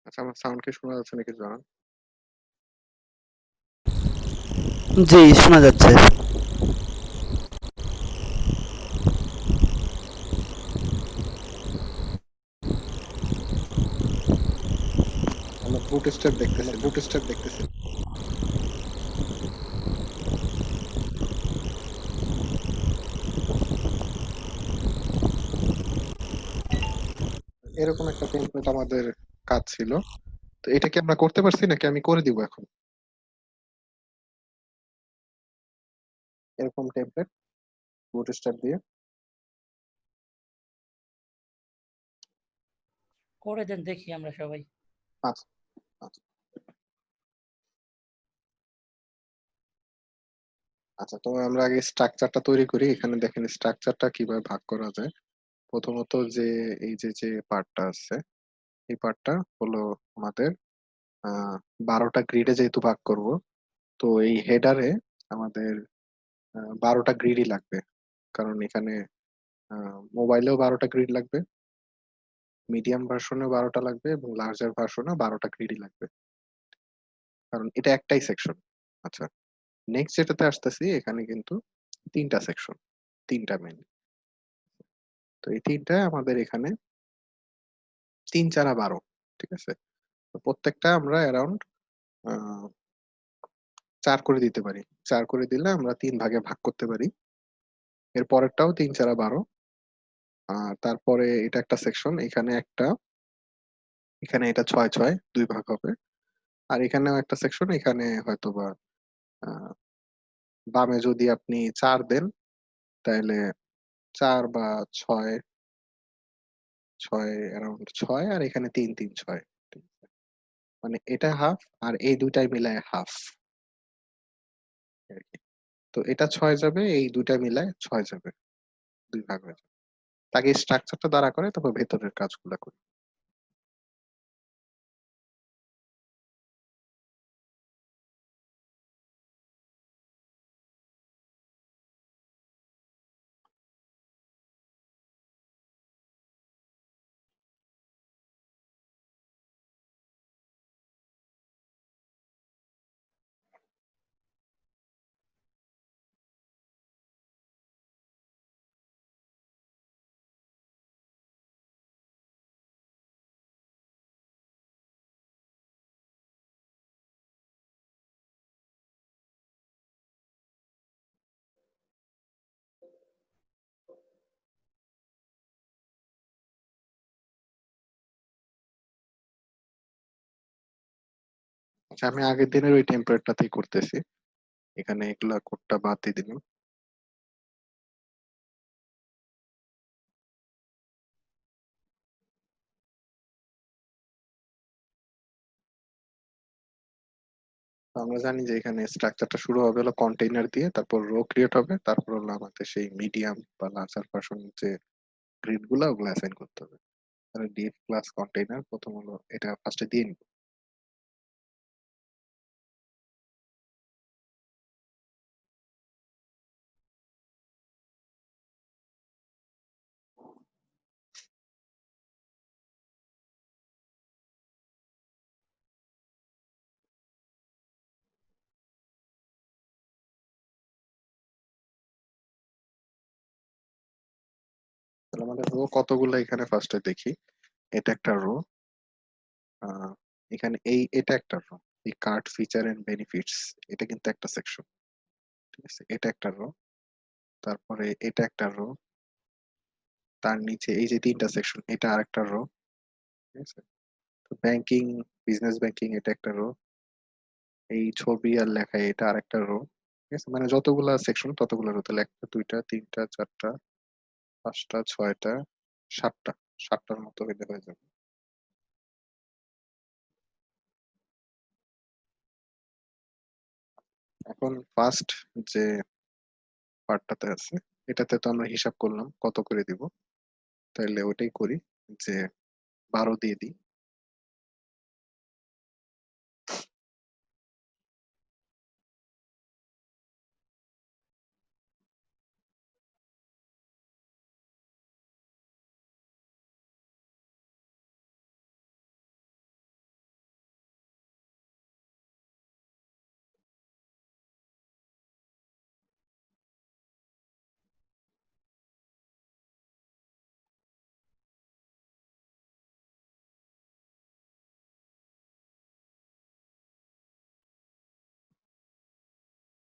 আচ্ছা, আমার সাউন্ড কি শোনা যাচ্ছে নাকি জানান? জি, শোনা যাচ্ছে। আমরা বুট স্টেপ দেখতেছি না। এরকম একটা টেমপ্লেট আমাদের কাজ ছিল। তো এটা কি আমরা করতে পারছি নাকি আমি করে দিব এখন? এরকম টেমপ্লেট বুট স্টেপ দিয়ে। করে দেন দেখি আমরা সবাই। আচ্ছা, আচ্ছা। আচ্ছা, তো আমরা আগে স্ট্রাকচারটা তৈরি করি। এখানে দেখেন স্ট্রাকচারটা কিভাবে ভাগ করা যায়। প্রথমত এই যে পার্টটা আছে, এই পার্টটা হলো আমাদের আহ 12টা গ্রিডে যেহেতু ভাগ করব, তো এই হেডারে আমাদের 12টা গ্রিডই লাগবে। কারণ এখানে মোবাইলেও 12টা গ্রিড লাগবে, মিডিয়াম ভার্সনেও 12টা লাগবে এবং লার্জার ভার্সনেও 12টা গ্রিডই লাগবে, কারণ এটা একটাই সেকশন। আচ্ছা, নেক্সট যেটাতে আসতেছি, এখানে কিন্তু 3টা সেকশন, 3টা মেন। তো এই 3টায় আমাদের এখানে 3 4 12, ঠিক আছে। তো প্রত্যেকটা আমরা অ্যারাউন্ড 4 করে দিতে পারি। 4 করে দিলে আমরা 3 ভাগে ভাগ করতে পারি। এর পরেরটাও 3 4 12। আর তারপরে এটা একটা সেকশন, এখানে একটা, এখানে এটা 6 6 2 ভাগ হবে। আর এখানেও একটা সেকশন, এখানে হয়তোবা আহ, বামে যদি আপনি 4 দেন, তাহলে 4 বা 6, 6 অ্যারাউন্ড 6, আর এখানে 3 3 6, ঠিক আছে? মানে এটা হাফ, আর এই দুইটাই মিলায় হাফ আর কি। তো এটা 6 যাবে, এই দুইটা মিলায় 6 যাবে, 2 ভাগ হয়ে যাবে। তাকে স্ট্রাকচারটা দ্বারা করে তারপর ভেতরের কাজগুলো করি। আচ্ছা, আমি আগের দিনের ওই টেমপ্লেটটাতেই করতেছি। এখানে এগুলা কোডটা বাদ দিয়ে দিলাম। তো আমরা জানি যে এখানে স্ট্রাকচারটা শুরু হবে হলো কন্টেইনার দিয়ে, তারপর রো ক্রিয়েট হবে, তারপর হলো আমাদের সেই মিডিয়াম বা লার্জার ভার্সন যে গ্রিড গুলা, ওগুলো অ্যাসাইন করতে হবে। তাহলে ডিফ ক্লাস কন্টেইনার প্রথম হলো এটা ফার্স্টে দিয়ে নিব। তাহলে আমাদের রো কতগুলো এখানে ফার্স্টে দেখি। এটা একটা রো, আহ এখানে এটা একটা রো, এই কার্ড ফিচার এন্ড বেনিফিটস, এটা কিন্তু একটা সেকশন, ঠিক আছে। এটা একটা রো, তারপরে এটা একটা রো, তার নিচে এই যে 3টা সেকশন, এটা আরেকটা রো, ঠিক আছে। তো ব্যাংকিং, বিজনেস ব্যাংকিং, এটা একটা রো। এই ছবি আর লেখা, এটা আরেকটা রো, ঠিক আছে। মানে যতগুলা সেকশন ততগুলো রো। তাহলে একটা, দুইটা, তিনটা, চারটা, পাঁচটা, ছয়টা, সাতটা, সাতটার মতো হইলে হয়ে যাবে। এখন ফার্স্ট যে পার্টটাতে আছে, এটাতে তো আমরা হিসাব করলাম কত করে দিব। তাহলে ওটাই করি, যে 12 দিয়ে দিই।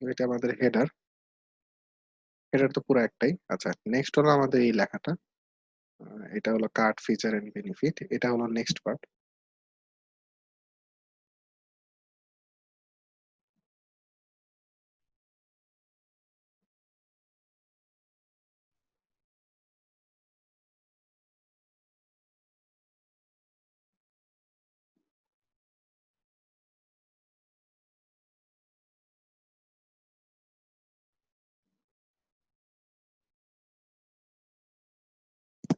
এটা আমাদের হেডার। হেডার তো পুরো একটাই। আচ্ছা, নেক্সট হলো আমাদের এই লেখাটা। এটা হলো কার্ড ফিচার এন্ড বেনিফিট। এটা হলো নেক্সট পার্ট।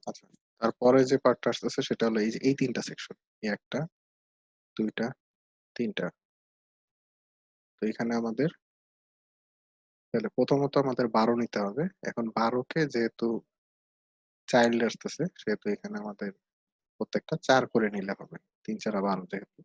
আচ্ছা, তারপরে যে পার্টটা আসতেছে সেটা হলো এই যে এই ৩ টা সেকশন। এই ১ টা, ২ টা, ৩ টা। তো এখানে আমাদের তাহলে প্রথমত আমাদের ১২ নিতে হবে। এখন ১২ কে যেহেতু চাইল্ড আসতেছে সেহেতু এখানে আমাদের প্রত্যেকটা ৪ করে নিলে হবে। ৩ ৪ 12 যেহেতু।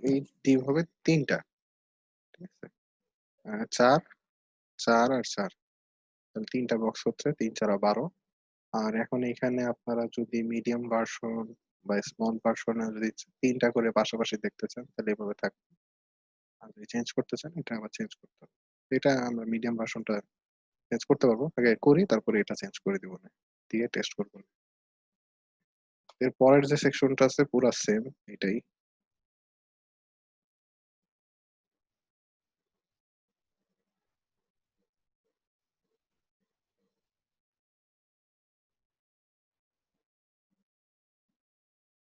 এই ডিম হবে ৩ টা। ঠিক আছে? ৪, ৪ আর ৪। তাহলে ৩ টা বক্স হচ্ছে ৩ ৪ 12। আর এখন এখানে আপনারা যদি মিডিয়াম ভার্সন বা স্মল ভার্সনে যদি ৩ টা করে পাশাপাশি দেখতে চান তাহলে এভাবে থাকবে। আর যদি চেঞ্জ করতে চান এটা আবার চেঞ্জ করতে হবে। এটা আমরা মিডিয়াম ভার্সনটা চেঞ্জ করতে পারবো। আগে করি তারপরে এটা চেঞ্জ করে দিব না। দিয়ে টেস্ট করব। এর পরের যে সেকশনটা আছে পুরা সেম এটাই।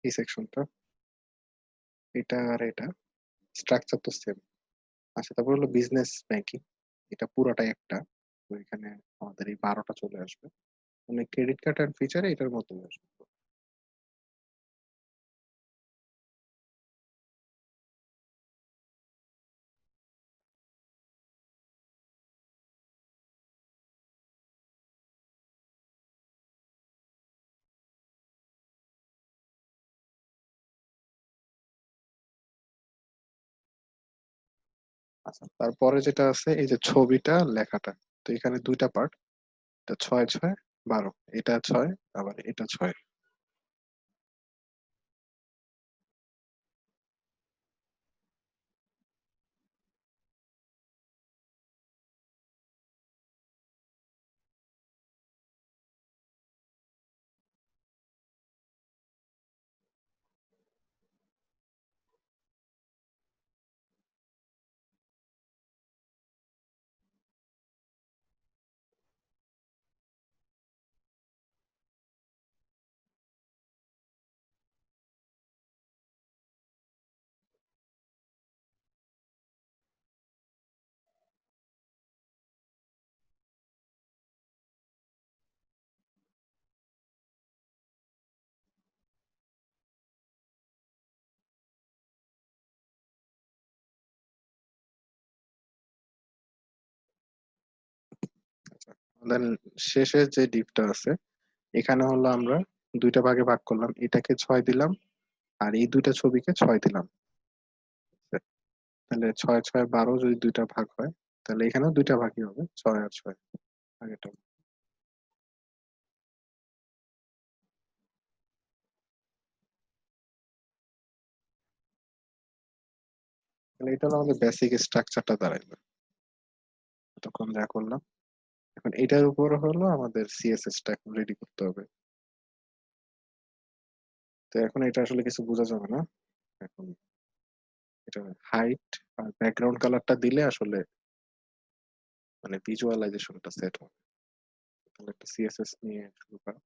এই সেকশনটা এটা আর এটা স্ট্রাকচার তো সেম। আচ্ছা, তারপর হলো বিজনেস ব্যাংকিং। এটা পুরাটাই একটা। তো এখানে আমাদের এই ১২ টা চলে আসবে। মানে ক্রেডিট কার্ড এন্ড ফিচারে এটার মতোই আসবে। আচ্ছা, তারপরে যেটা আছে এই যে ছবিটা লেখাটা। তো এখানে ২ টা পার্ট। এটা ৬ ৬ ১২। এটা ৬ আবার এটা ৬। আচ্ছা, দেন শেষে যে ডিপটা আছে এখানে হলো আমরা ২ টা ভাগে ভাগ করলাম। এটাকে ৬ দিলাম আর এই ২ টা ছবিকে ৬ দিলাম। তাহলে ৬ ৬ ১২ যদি ২ টা ভাগ হয় তাহলে এখানেও ২ টা ভাগই হবে। ৬ আর ৬ আগেরটা। তাহলে এটা হলো আমাদের বেসিক স্ট্রাকচারটা দাঁড়াইলো। এতক্ষণ যা করলাম। এখন এটার উপর হলো আমাদের সিএসএস টা এখন রেডি করতে হবে। তো এখন এটা আসলে কিছু বোঝা যাবে না। এখন এটা হাইট আর ব্যাকগ্রাউন্ড কালারটা দিলে আসলে মানে ভিজুয়ালাইজেশনটা সেট হবে। তাহলে একটা সিএসএস নিয়ে শুরু করা।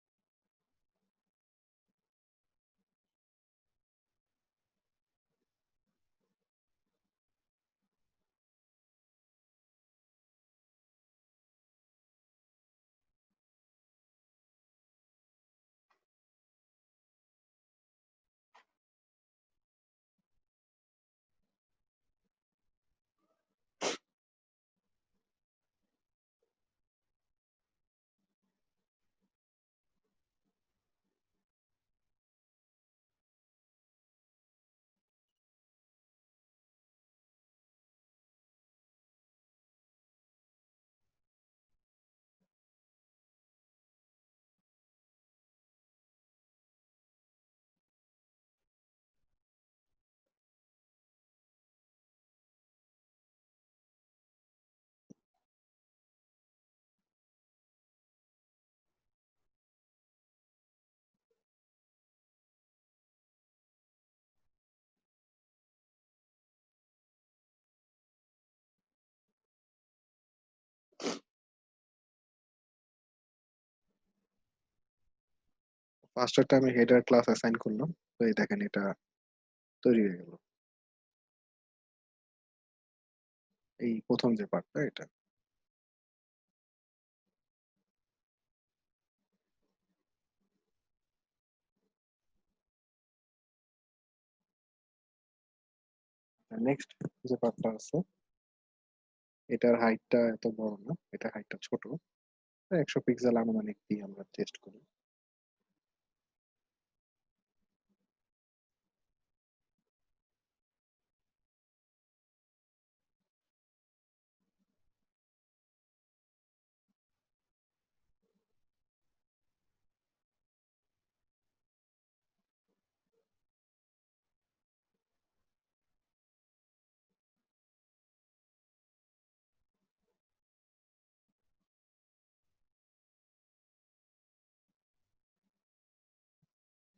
ফার্স্টারটা আমি হেডার ক্লাস অ্যাসাইন করলাম, তো এই দেখেন এটা তৈরি হয়ে গেল। এই প্রথম যে পার্টটা এটা। নেক্সট যে পার্টটা আছে, এটার হাইটটা এত বড় না, এটা হাইটটা ছোট, 100 পিক্সেল আনুমানিক দিয়ে আমরা টেস্ট করি।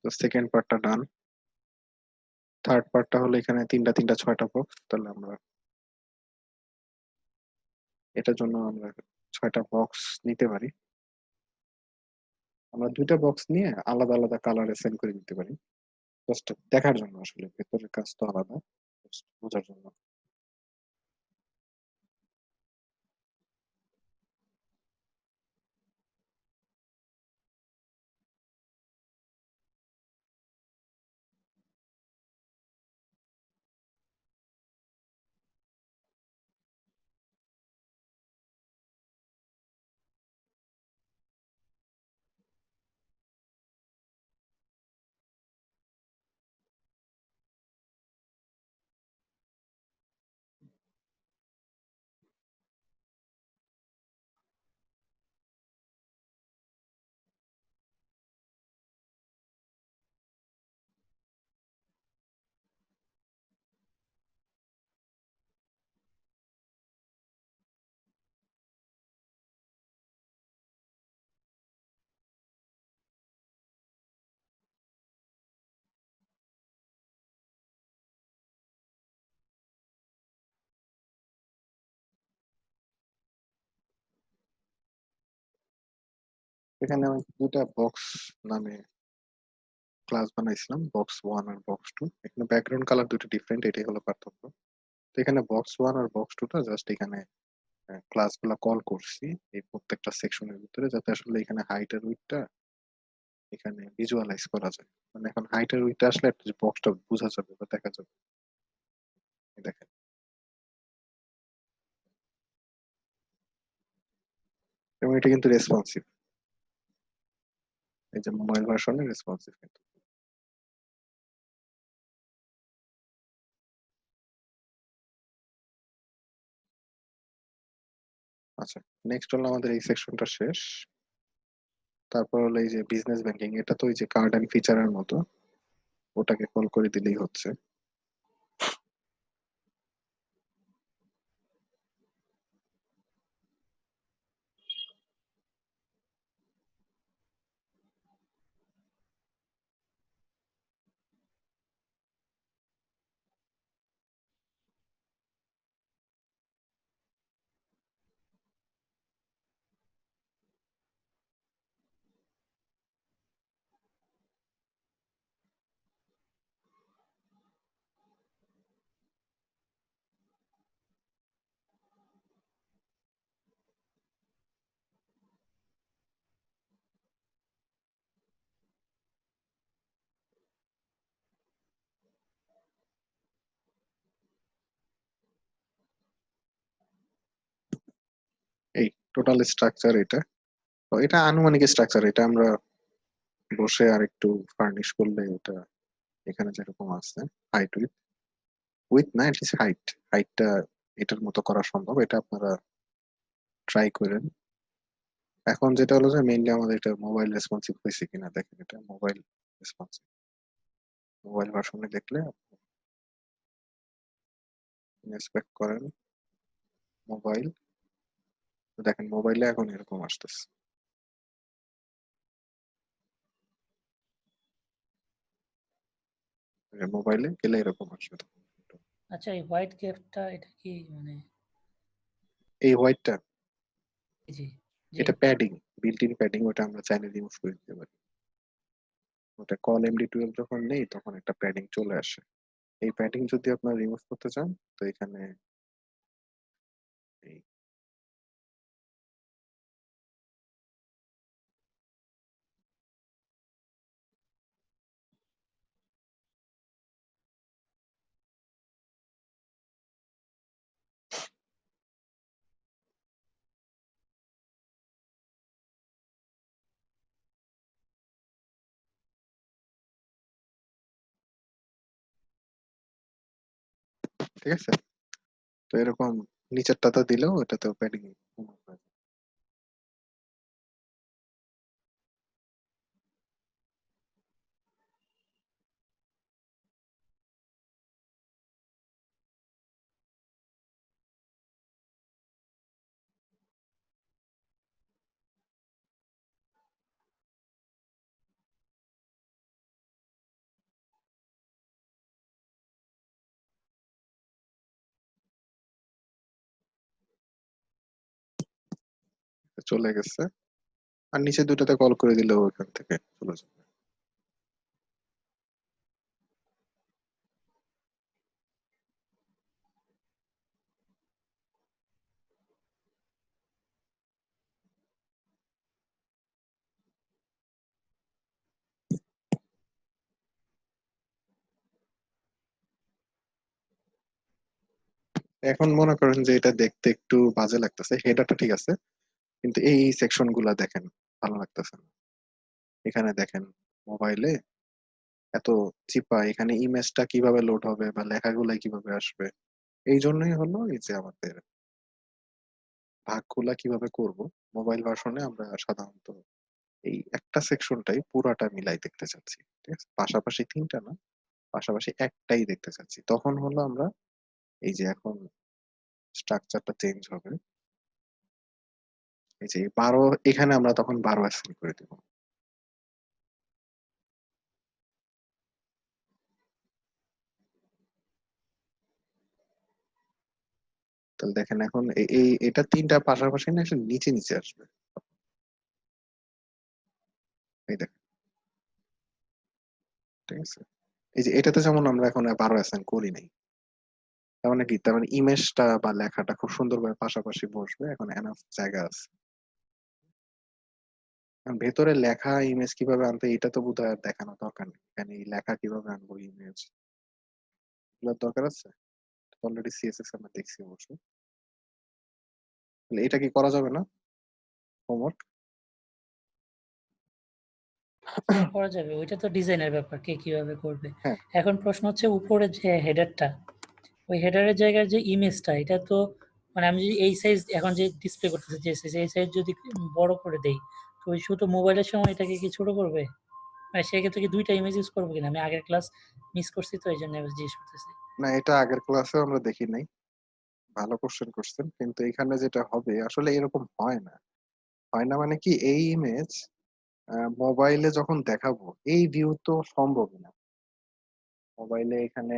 তো সেকেন্ড পার্টটা ডান। থার্ড পার্টটা হলো এখানে তিনটা তিনটা 6টা বক্স, তাহলে আমরা এটার জন্য আমরা 6টা বক্স নিতে পারি। আমরা 2টা বক্স নিয়ে আলাদা আলাদা কালারে সেন্ড করে দিতে পারি, জাস্ট দেখার জন্য, আসলে ভেতরের কাজ তো আলাদা, just বোঝার জন্য। এখানে আমি 2টা বক্স নামে ক্লাস বানাইছিলাম, বক্স 1 আর বক্স 2। এখানে ব্যাকগ্রাউন্ড কালার দুটো ডিফারেন্ট, এটাই হলো পার্থক্য। তো এখানে বক্স 1 আর বক্স 2টা জাস্ট এখানে ক্লাস গুলা কল করছি এই প্রত্যেকটা সেকশনের ভিতরে, যাতে আসলে এখানে হাইট আর উইডথটা এখানে ভিজুয়ালাইজ করা যায়। মানে এখন হাইট আর উইডথ আসলে বক্সটা বোঝা যাবে বা দেখা যাবে। এই দেখেন, এবং এটা কিন্তু রেসপন্সিভ, এই যে মোবাইল ভার্সনে রেসপন্সিভ কিন্তু। আচ্ছা, নেক্সট হলো আমাদের এই সেকশনটা শেষ। তারপর হলো এই যে বিজনেস ব্যাংকিং, এটা তো ওই যে কার্ড এন্ড ফিচারের মতো, ওটাকে কল করে দিলেই হচ্ছে। এই টোটাল স্ট্রাকচার এটা। তো এটা আনুমানিক স্ট্রাকচার, এটা আমরা বসে আর একটু ফার্নিশ করলে এটা এখানে যেরকম আছে, হাইট উইথ, উইথ না এটলিস্ট হাইট, হাইটটা এটার মতো করা সম্ভব, এটা আপনারা ট্রাই করেন। এখন যেটা হলো যে মেইনলি আমাদের এটা মোবাইল রেসপন্সিভ হয়েছে কিনা দেখেন, এটা মোবাইল রেসপন্সিভ। মোবাইল ভার্সনে দেখলে ইন্সপেক্ট করেন মোবাইল, দেখেন মোবাইলে এখন এরকম আসতেছে, মোবাইলে গেলে এরকম আসবে তখন। আচ্ছা, এই হোয়াইট গেটটা এটা কি মানে? এই হোয়াইটটা, জি জি। এটা প্যাডিং, বিল্ট ইন প্যাডিং, ওটা আমরা চাইলে রিমুভ করে দিতে পারি। ওটা কল MD12 যখন নেই তখন একটা প্যাডিং চলে আসে। এই প্যাডিং যদি আপনার রিমুভ করতে চান তো এখানে এই ঠিক আছে? তো এরকম নিচেরটাতে দিলেও এটাতেও প্যাডিং রিমুভ হয়ে যাবে। চলে গেছে। আর নিচে দুটাতে কল করে দিলেও ওখান থেকে চলে যাবে। এখন মনে করেন যে এটা দেখতে একটু বাজে লাগতেছে, হেডারটা ঠিক আছে, কিন্তু এই সেকশন গুলা দেখেন ভালো লাগতেছে না। এখানে দেখেন মোবাইলে এত চিপা, এখানে ইমেজটা কিভাবে লোড হবে বা লেখাগুলা কিভাবে আসবে। এই জন্যই হলো এই যে আমাদের ভাগগুলা কিভাবে করব, মোবাইল ভার্সনে আমরা সাধারণত এই একটা সেকশনটাই পুরাটা মিলাই দেখতে চাচ্ছি। ঠিক আছে, পাশাপাশি তিনটা না, পাশাপাশি একটাই দেখতে চাচ্ছি। তখন হলো আমরা এই যে এখন স্ট্রাকচারটা চেঞ্জ হবে, এই যে 12 এখানে আমরা তখন 12 অ্যাসাইন করে দিব। তাহলে দেখেন এখন এটা তিনটা পাশাপাশি না এসে নিচে নিচে আসবে। এই দেখেন, ঠিক আছে। এই যে এটাতে যেমন আমরা এখন 12 অ্যাসাইন করি নাই, তার মানে কি, তার মানে ইমেজটা বা লেখাটা খুব সুন্দরভাবে পাশাপাশি বসবে, এখন এনাফ জায়গা আছে। এখন ভেতরে লেখা ইমেজ কিভাবে আনতে এটা তো বোধহয় আর দেখানো দরকার নেই, এখানে এই লেখা কিভাবে আনবো ইমেজ এগুলোর দরকার আছে। অলরেডি CSS আমরা দেখছি অবশ্য। তাহলে এটা কি করা যাবে না হোমওয়ার্ক? হ্যাঁ, করা যাবে। ওইটা তো ডিজাইনের ব্যাপার, কে কিভাবে করবে। হ্যাঁ, এখন প্রশ্ন হচ্ছে উপরে যে হেডারটা, ওই হেডারের জায়গার যে ইমেজটা, এটা তো মানে আমি যদি এই সাইজ এখন যে ডিসপ্লে করতেছি যে সাইজ, এই সাইজ যদি বড় করে দেই, তো ওই শুধু মোবাইলের সময় এটাকে কি ছোট করবে? মানে সেক্ষেত্রে কি ২ টা ইমেজ ইউজ করবো কিনা? আমি আগের ক্লাস মিস করছি তো এইজন্য জিজ্ঞেস করতেছি। না এটা আগের ক্লাসেও আমরা দেখি নাই। ভালো কোশ্চেন করছেন, কিন্তু এখানে যেটা হবে আসলে এরকম হয় না। হয় না মানে কি, এই ইমেজ মোবাইলে যখন দেখাবো এই ভিউ তো সম্ভবই না। মোবাইলে এখানে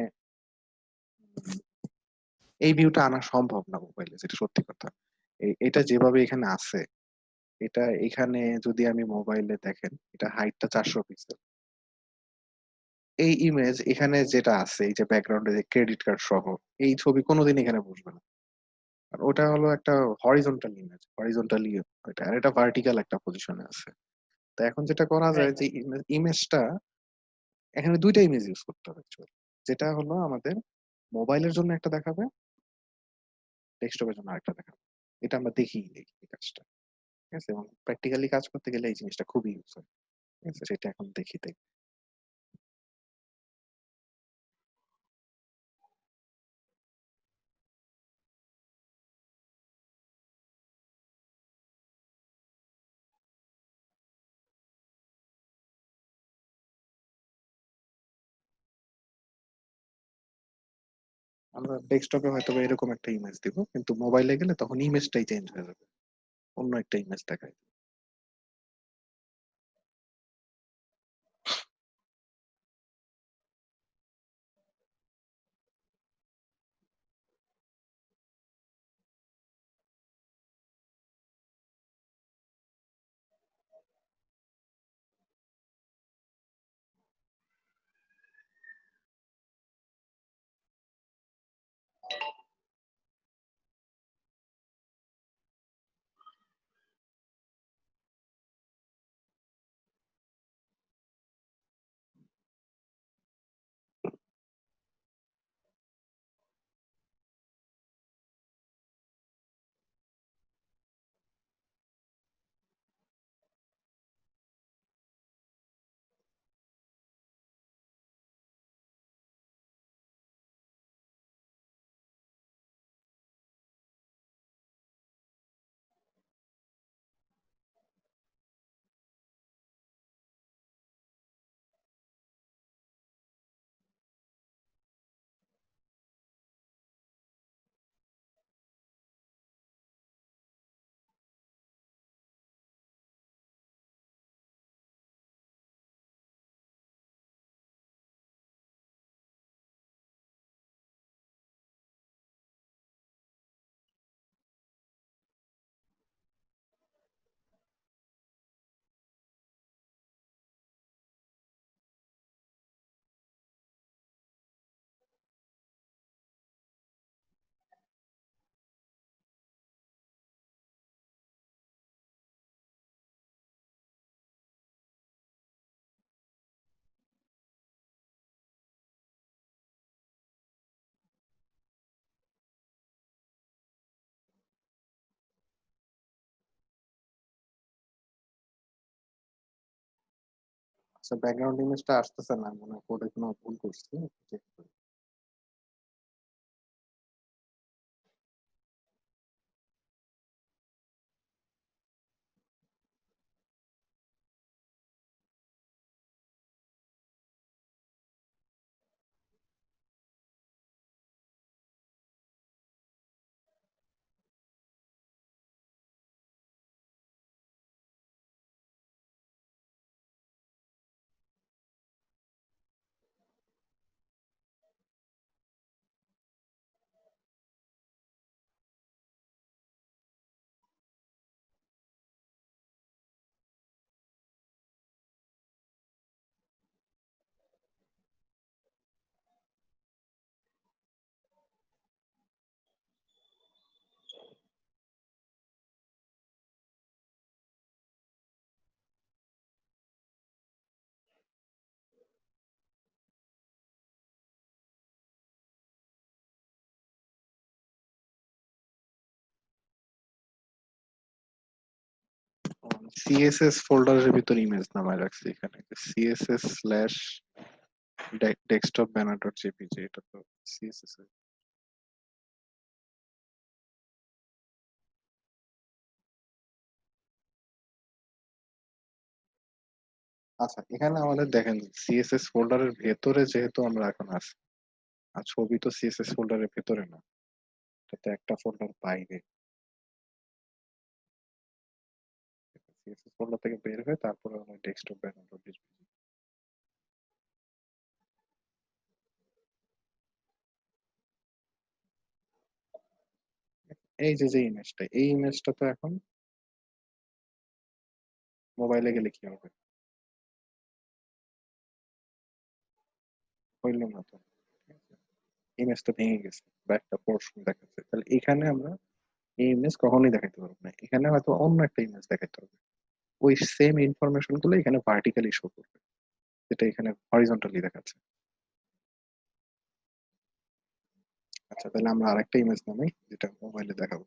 এই ভিউটা আনা সম্ভব না মোবাইলে, যেটা সত্যি কথা। এটা যেভাবে এখানে আছে, এটা এখানে যদি আমি মোবাইলে দেখেন, এটা হাইটটা 400 পিক্সেল। এই ইমেজ এখানে যেটা আছে, এই যে ব্যাকগ্রাউন্ডে যে ক্রেডিট কার্ড সহ এই ছবি কোনোদিন এখানে বসবে না। আর ওটা হলো একটা হরিজন্টাল ইমেজ, হরিজন্টালি ওইটা, আর এটা ভার্টিক্যাল একটা পজিশনে আছে। তো এখন যেটা করা যায় রাইট। যে ইমেজটা এখানে দুইটা ইমেজ ইউজ করতে হবে actually। যেটা হলো আমাদের মোবাইলের জন্য একটা দেখাবে, ডেস্কটপের জন্য আরেকটা দেখাবে। এটা আমরা দেখি এই কাজটা, ঠিক আছে। এবং প্র্যাকটিক্যালি কাজ করতে গেলে এই জিনিসটা খুবই ইউজ হয়, ঠিক আছে। সেটা এখন দেখি তাই। আমরা ডেস্কটপে হয়তো বা এরকম একটা ইমেজ দিব, কিন্তু মোবাইলে গেলে তখন ইমেজটাই চেঞ্জ হয়ে যাবে, অন্য একটা ইমেজ দেখায়। আচ্ছা, ব্যাকগ্রাউন্ড ইমেজটা আসতেছে না, মনে হয় কোডে কোনো ভুল করছি। check করি। সিএসএস ফোল্ডারের ভিতর ইমেজ নামায় রাখছি এখানে, CSS slash desktop banner dot JPG, এটা তো সিএসএস। আচ্ছা, এখানে আমাদের দেখেন সিএসএস ফোল্ডারের ভেতরে যেহেতু আমরা এখন আছি, আর ছবি তো সিএসএস ফোল্ডারের ভেতরে না, এটা তো একটা ফোল্ডার বাইরে। সিএসএস ফোল্ডার থেকে বের হয়ে তারপরে আমরা ডেস্কটপ ব্যানার ডট জেপিজি। এই যে যে ইমেজটা, এই ইমেজটা তো এখন মোবাইলে গেলে কি হবে? হইল না তো, ইমেজ তো ভেঙে গেছে বা একটা পোর্শন দেখাচ্ছে, তাহলে এখানে আমরা এই ইমেজ কখনোই দেখাতে পারবো না, এখানে হয়তো অন্য একটা ইমেজ দেখাতে হবে। ওই সেম ইনফরমেশন গুলো এখানে ভার্টিক্যালি শো করবে, যেটা এখানে হরিজন্টালি দেখাচ্ছে। আচ্ছা, তাহলে আমরা আরেকটা ইমেজ নামাই যেটা মোবাইলে দেখাবো।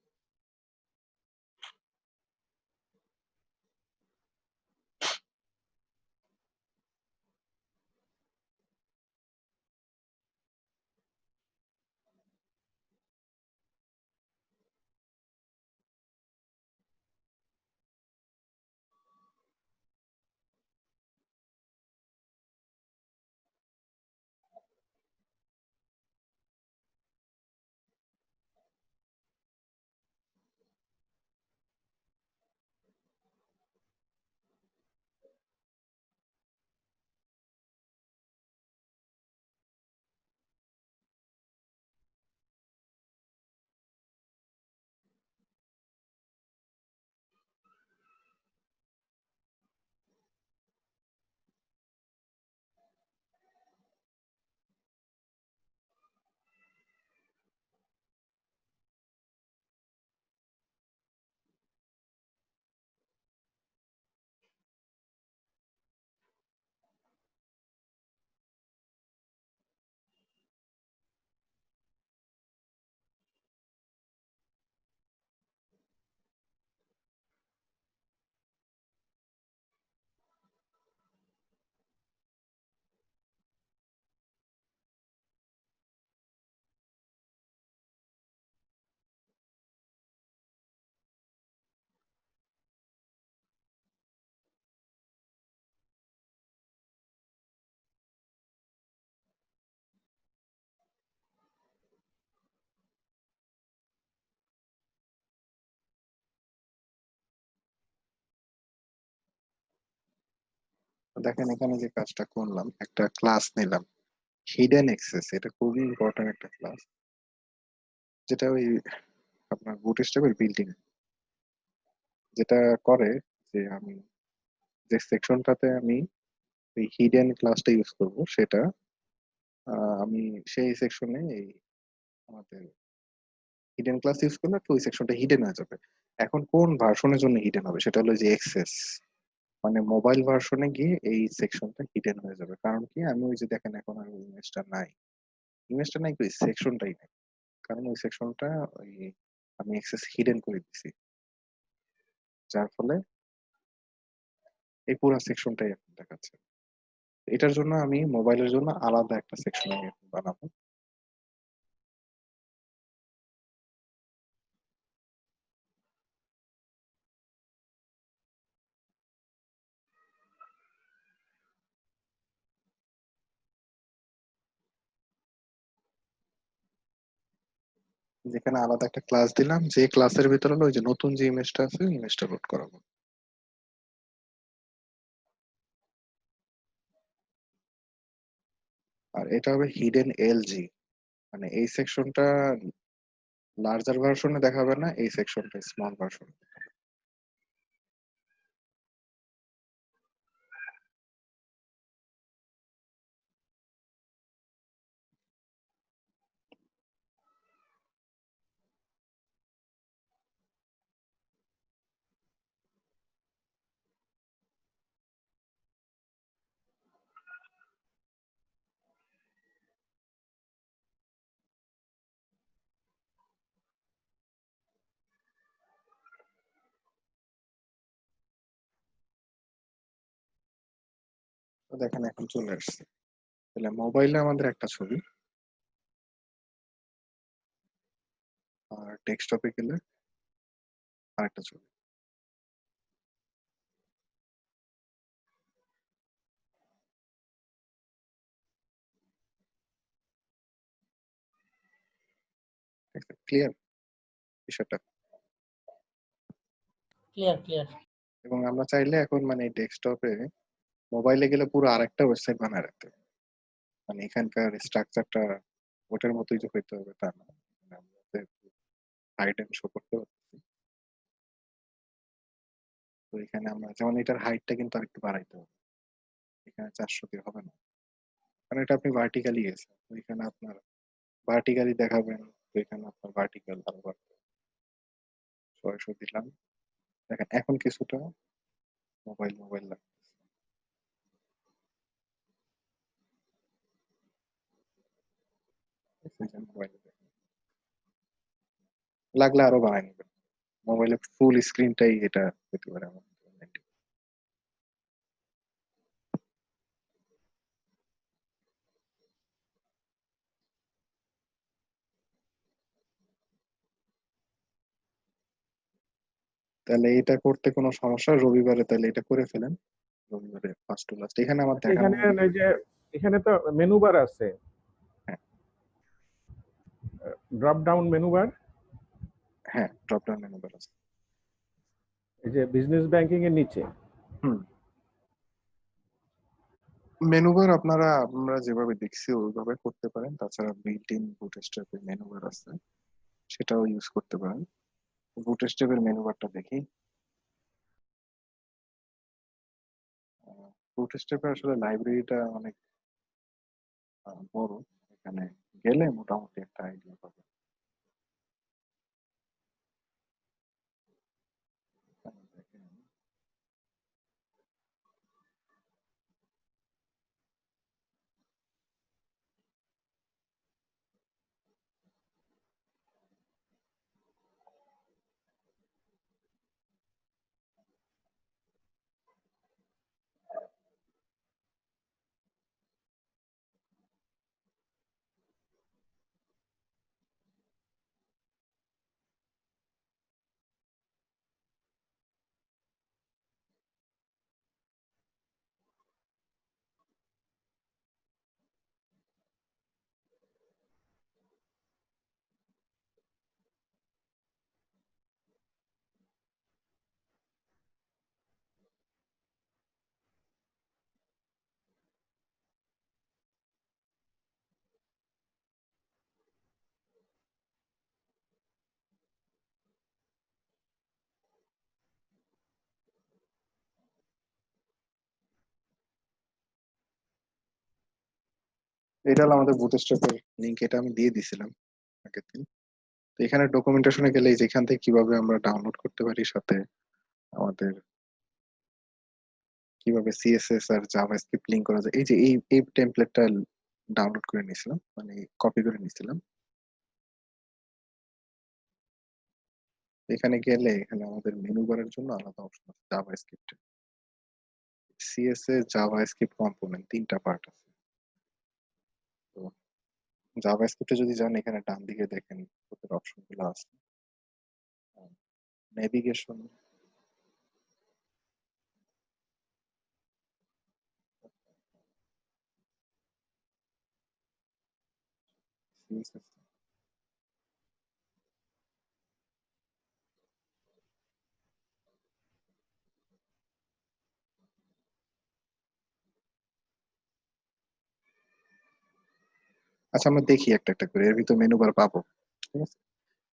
তো দেখেন এখানে যে কাজটা করলাম, একটা ক্লাস নিলাম হিডেন অ্যাক্সেস, এটা খুবই ইম্পর্টেন্ট একটা ক্লাস, যেটা ওই আপনার বুটস্ট্র্যাপের বিল্ডিং যেটা করে, যে আমি যে সেকশনটাতে আমি এই হিডেন ক্লাসটা ইউজ করব সেটা আমি সেই সেকশনে এই আমাদের হিডেন ক্লাস ইউজ করলে তো ওই সেকশনটা হিডেন হয়ে যাবে। এখন কোন ভার্সনের জন্য হিডেন হবে সেটা হলো যে এক্সেস, মানে মোবাইল ভার্সনে গিয়ে এই সেকশনটা হিডেন হয়ে যাবে। কারণ কি, আমি ওই যে দেখেন এখন আর ইমেজটা নাই, ইমেজটা নাই, ওই সেকশনটাই নাই, কারণ ওই সেকশনটা ওই আমি এক্সেস হিডেন করে দিছি, যার ফলে এই পুরো সেকশনটাই এখন দেখাচ্ছে। এটার জন্য আমি মোবাইলের জন্য আলাদা একটা সেকশন আমি এখন বানাবো। যেখানে আলাদা একটা ক্লাস দিলাম, যে ক্লাসের ভিতরে হলো ওই যে নতুন যে ইমেজটা আছে ইমেজটা লোড করাবো। আর এটা হবে হিডেন এলজি, মানে এই সেকশনটা লার্জার ভার্সনে দেখাবে না, এই সেকশনটা স্মল ভার্সন। তো দেখেন এখন চলে আসছে। তাহলে মোবাইলে আমাদের একটা ছবি, আর ডেস্কটপে গেলে আরেকটা ছবি। ক্লিয়ার বিষয়টা? Clear clear. এবং আমরা চাইলে এখন মানে ডেস্কটপে, মোবাইলে গেলে পুরো আরেকটা ওয়েবসাইট বানায় রাখতে পারি। মানে এখানকার স্ট্রাকচারটা ওটার মতোই যে হইতে হবে তা না। মানে আমরা হাইট এন্ড শো করতে পারতেছি। তো এখানে আমরা যেমন এটার হাইটটা কিন্তু আরেকটু বাড়াইতে হবে, এখানে 400 দিয়ে হবে না, কারণ এটা আপনি ভার্টিক্যালি গেছেন, তো এখানে আপনার ভার্টিক্যালি দেখাবেন, তো এখানে আপনার ভার্টিক্যাল আরো বাড়বে। 600 দিলাম। দেখেন এখন কিছুটা মোবাইল মোবাইল লাগতেছে। মোবাইলে লাগলে আরো বাড়াই নেবেন, মোবাইলে ফুল স্ক্রিনটাই এটা হতে পারে আমার। তাহলে এটা করতে কোনো সমস্যা? রবিবারে তাহলে এটা করে ফেলেন, রবিবারে ফার্স্ট টু লাস্ট। এখানে আমার আচ্ছা, দেখানো এখানে হয়নি। এই যে এখানে তো মেনু বার আছে, হ্যাঁ ড্রপ ডাউন মেনু বার, হ্যাঁ, ড্রপ ডাউন মেনু বার আছে। এই যে বিজনেস ব্যাংকিং এর নিচে। হুম, মেনু বার আপনারা আমরা যেভাবে দেখছি ওইভাবে করতে পারেন, তাছাড়া বিল্ট ইন বুটস্ট্র্যাপের মেনু বার আছে, সেটাও ইউজ করতে পারেন। বুটস্ট্র্যাপের মেনু বারটা দেখি। বুটস্ট্র্যাপে আসলে লাইব্রেরিটা অনেক বড়, এখানে গেলে মোটামুটি একটা আইডিয়া পাবে। এখানে দেখেন, এটা হলো আমাদের বুটস্ট্র্যাপের লিঙ্ক, এটা আমি দিয়ে দিছিলাম আগের দিন। তো এখানে ডকুমেন্টেশনে গেলে এই যে এখান থেকে কিভাবে আমরা ডাউনলোড করতে পারি, সাথে আমাদের কিভাবে সিএসএস আর জাভাস্ক্রিপ্ট লিংক করা যায়, এই যে এই টেমপ্লেটটা ডাউনলোড করে নিয়েছিলাম, মানে কপি করে নিয়েছিলাম। এখানে গেলে এখানে আমাদের মেনু বারের জন্য আলাদা অপশন আছে জাভাস্ক্রিপ্ট, সিএসএস, জাভাস্ক্রিপ্ট কম্পোনেন্ট ৩ টা পার্ট আছে। তো জাভাস্ক্রিপ্টে যদি যান এখানে ডান দিকে দেখেন ওদের অপশনগুলো আছে। Navigation, CSS. আচ্ছা আমরা দেখি একটা একটা করে, এর ভিতর মেনু বার পাবো। ঠিক আছে,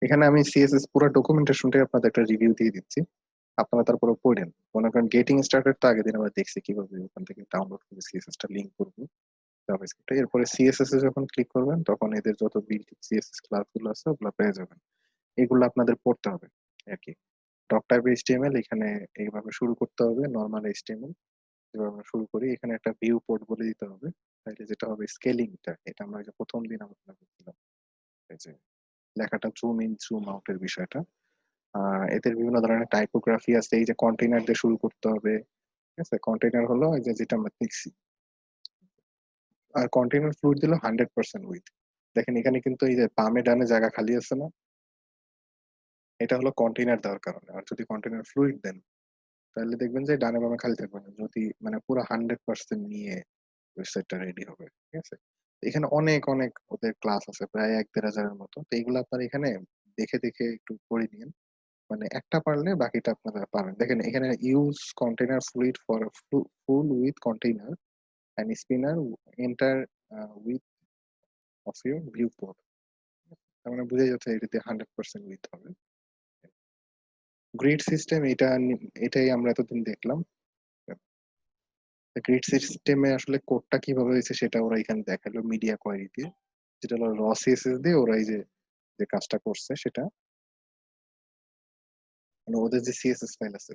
এখানে আমি সিএসএস পুরো ডকুমেন্টেশনটাই আপনাদের একটা রিভিউ দিয়ে দিচ্ছি, আপনারা তারপরে পড়েন। মনে করেন গেটিং স্টার্টেড তো আগের দিন আমরা দেখছি কিভাবে ওখান থেকে ডাউনলোড করে সিএসএস টা লিংক করবো জাভাস্ক্রিপ্টে। এরপরে সিএসএস এ যখন ক্লিক করবেন তখন এদের যত বিল্ট সিএসএস ক্লাসগুলো আছে ওগুলো পেয়ে যাবেন, এগুলো আপনাদের পড়তে হবে আর কি। ডক টাইপ এইচটিএমএল এখানে এইভাবে শুরু করতে হবে, নর্মাল এইচটিএমএল যেভাবে আমরা শুরু করি এখানে একটা ভিউ পোর্ট বলে দিতে হবে। তাহলে যেটা হবে স্কেলিংটা, এটা আমরা যে প্রথম দিন আলোচনা করছিলাম, এই যে লেখাটা জুম ইন জুম আউটের বিষয়টা। এদের বিভিন্ন ধরনের টাইপোগ্রাফি আছে, এই যে কন্টেইনার দিয়ে শুরু করতে হবে। ঠিক আছে, কন্টেইনার হলো এই যে যেটা আমরা দেখছি, আর কন্টেইনার ফ্লুইড দিল 100% উইথ। দেখেন এখানে কিন্তু এই যে বামে ডানে জায়গা খালি আছে না, এটা হলো কন্টেইনার দেওয়ার কারণে। আর যদি কন্টেইনার ফ্লুইড দেন তাহলে দেখবেন যে ডানে বামে খালি থাকবে না, যদি মানে পুরো 100% নিয়ে ওয়েবসাইটটা রেডি হবে। ঠিক আছে, এখানে অনেক অনেক ওদের ক্লাস আছে, প্রায় 1-1.5 হাজারের মতো। তো এগুলো আপনার এখানে দেখে দেখে একটু পড়ে নিন, মানে একটা পারলে বাকিটা আপনারা পাবেন। দেখেন এখানে use container fluid for full with container and spinner enter with of your view port. তার মানে বোঝা যাচ্ছে এটাতে 100% উইথ হবে। গ্রিড সিস্টেম, এটাই আমরা এতদিন দেখলাম। গ্রিড সিস্টেমে আসলে কোডটা কিভাবে হয়েছে সেটা ওরা এখানে দেখালো মিডিয়া কোয়েরি দিয়ে, যেটা হলো র সিএসএস দিয়ে ওরা এই যে যে কাজটা করছে সেটা, মানে ওদের যে সিএসএস ফাইল আছে।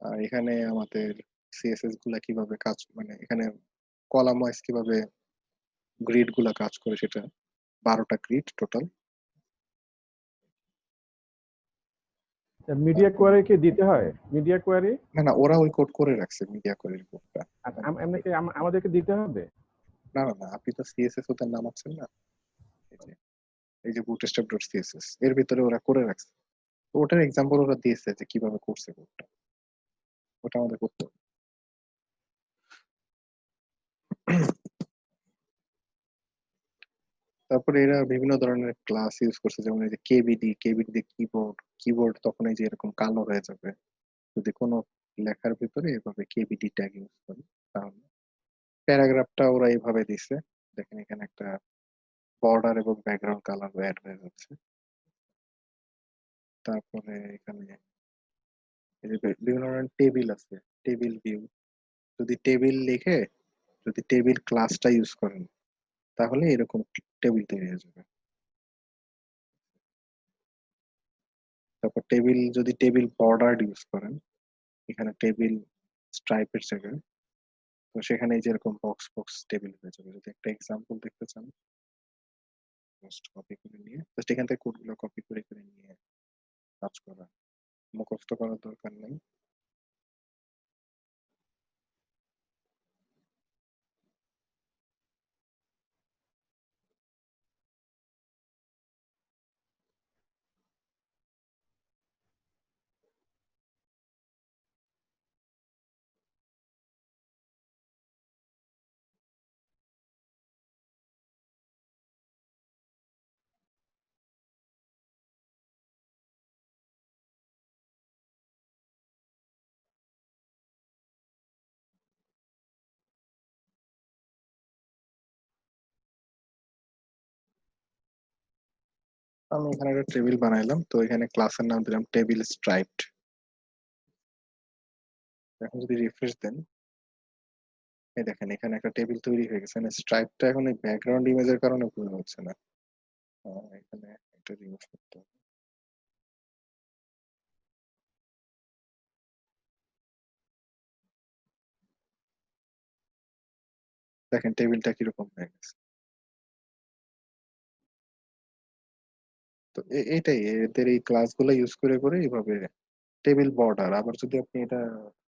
আর এখানে আমাদের সিএসএস গুলা কিভাবে কাজ, মানে এখানে কলাম ওয়াইজ কিভাবে গ্রিড গুলা কাজ করে সেটা, 12টা গ্রিড টোটাল। মিডিয়া কোয়ারি কি দিতে হয়? মিডিয়া কোয়ারি না না, ওরা ওই কোড করে রাখছে মিডিয়া কোয়েরির কোডটা। এমনিকে আমাদেরকে দিতে হবে? না না না, আপনি তো সিএসএস ওদের নামাচ্ছেন না, এই যে এই যে bootstrap.css এর ভিতরে ওরা করে রাখছে। তো ওটার এক্সাম্পল ওরা দিয়েছে যে কিভাবে করছে কোডটা, ওটা আমাদের করতে হবে। তারপরে এরা বিভিন্ন ধরনের ক্লাস ইউজ করছে, যেমন এই যে কেবিডি, কেবিডি দিয়ে কিবোর্ড, কিবোর্ড তখন এই যে এরকম কালো হয়ে যাবে যদি কোনো লেখার ভিতরে এভাবে কেবিডি ট্যাগ ইউজ করে। তাহলে প্যারাগ্রাফটা ওরা এইভাবে দিছে, দেখেন এখানে একটা বর্ডার এবং ব্যাকগ্রাউন্ড কালার অ্যাড হয়ে যাচ্ছে। তারপরে এখানে এই যে বিভিন্ন ধরনের টেবিল আছে, টেবিল ভিউ, যদি টেবিল লিখে যদি টেবিল ক্লাসটা ইউজ করেন তাহলে এরকম টেবিল তৈরি হয়ে যাবে। তারপর টেবিল, যদি টেবিল বর্ডার ইউজ করেন, এখানে টেবিল স্ট্রাইপের জায়গায়, তো সেখানে এই যে এরকম বক্স বক্স টেবিল হয়ে যাবে। যদি একটা এক্সাম্পল দেখতে চান, জাস্ট কপি করে নিয়ে জাস্ট এখান থেকে কোডগুলো কপি করে করে নিয়ে কাজ করা, মুখস্থ করার দরকার নেই। আমি এখানে একটা টেবিল বানাইলাম, তো এখানে ক্লাসের নাম দিলাম টেবিল স্ট্রাইপড। এখন যদি রিফ্রেশ দেন, এই দেখেন এখানে একটা টেবিল তৈরি হয়ে গেছে। স্ট্রাইপটা এখন এই ব্যাকগ্রাউন্ড ইমেজের কারণে বোঝা যাচ্ছে না, এখানে এটা রিমুভ করতে হবে। দেখেন টেবিলটা কিরকম হয়ে গেছে। তো এইটাই এদের এই ক্লাসগুলো ইউজ করে করে এইভাবে টেবিল বর্ডার। আবার যদি আপনি এটা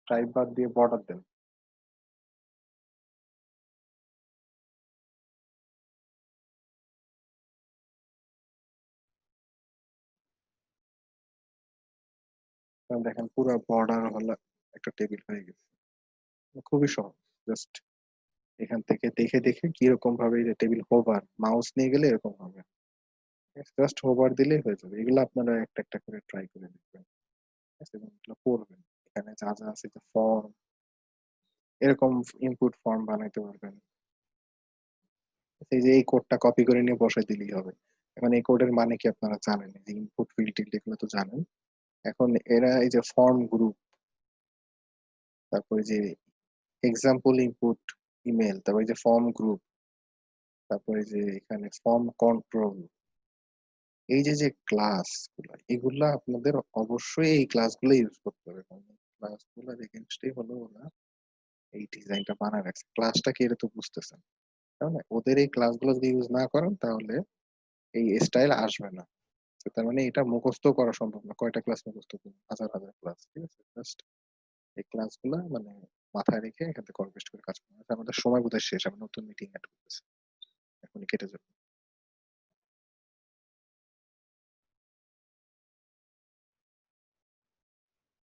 স্ট্রাইপ বাদ দিয়ে বর্ডার দেন কারণ দেখেন পুরা বর্ডার হলো একটা টেবিল হয়ে গেছে। খুবই সহজ। জাস্ট এখান থেকে দেখে দেখে কিরকম ভাবে এই যে টেবিল হোভার মাউস নিয়ে গেলে এরকম হবে। জাস্ট হোভার দিলেই হয়ে যাবে। এগুলো আপনারা একটা একটা করে ট্রাই করে দেখবেন। ঠিক আছে? এবং এগুলো করবেন। এখানে যা যা আছে যে ফর্ম, এরকম ইনপুট ফর্ম বানাইতে পারবেন। এই যে এই কোডটা কপি করে নিয়ে বসাই দিলেই হবে। এখন এই কোডের মানে কি আপনারা জানেন, এই যে ইনপুট ফিল্ড টিল্ড এগুলো তো জানেন। এখন এরা এই যে ফর্ম গ্রুপ, তারপরে যে এক্সাম্পল ইনপুট ইমেল, তারপরে যে ফর্ম গ্রুপ, তারপরে যে এখানে ফর্ম কন্ট্রোল, এই যে যে ক্লাস গুলা, এগুলা আপনাদের অবশ্যই এই ক্লাসগুলো ইউজ করতে হবে। কারণ ক্লাসগুলোর এগেনস্টই হলো ওরা এই ডিজাইনটা বানায় রাখছে। ক্লাসটা কি এটা তো বুঝতেছেন, তাই না? ওদের এই ক্লাসগুলো যদি ইউজ না করেন তাহলে এই স্টাইল আসবে না। তো তার মানে এটা মুখস্থ করা সম্ভব না। কয়টা ক্লাস মুখস্থ করবেন? হাজার হাজার ক্লাস। ঠিক আছে? জাস্ট এই ক্লাসগুলা মানে মাথায় রেখে এখান থেকে কপি পেস্ট করে কাজ করুন। আচ্ছা, আমাদের সময় বোধহয় শেষ। আমি নতুন মিটিং অ্যাড করতেছি। এখনই কেটে যাবে।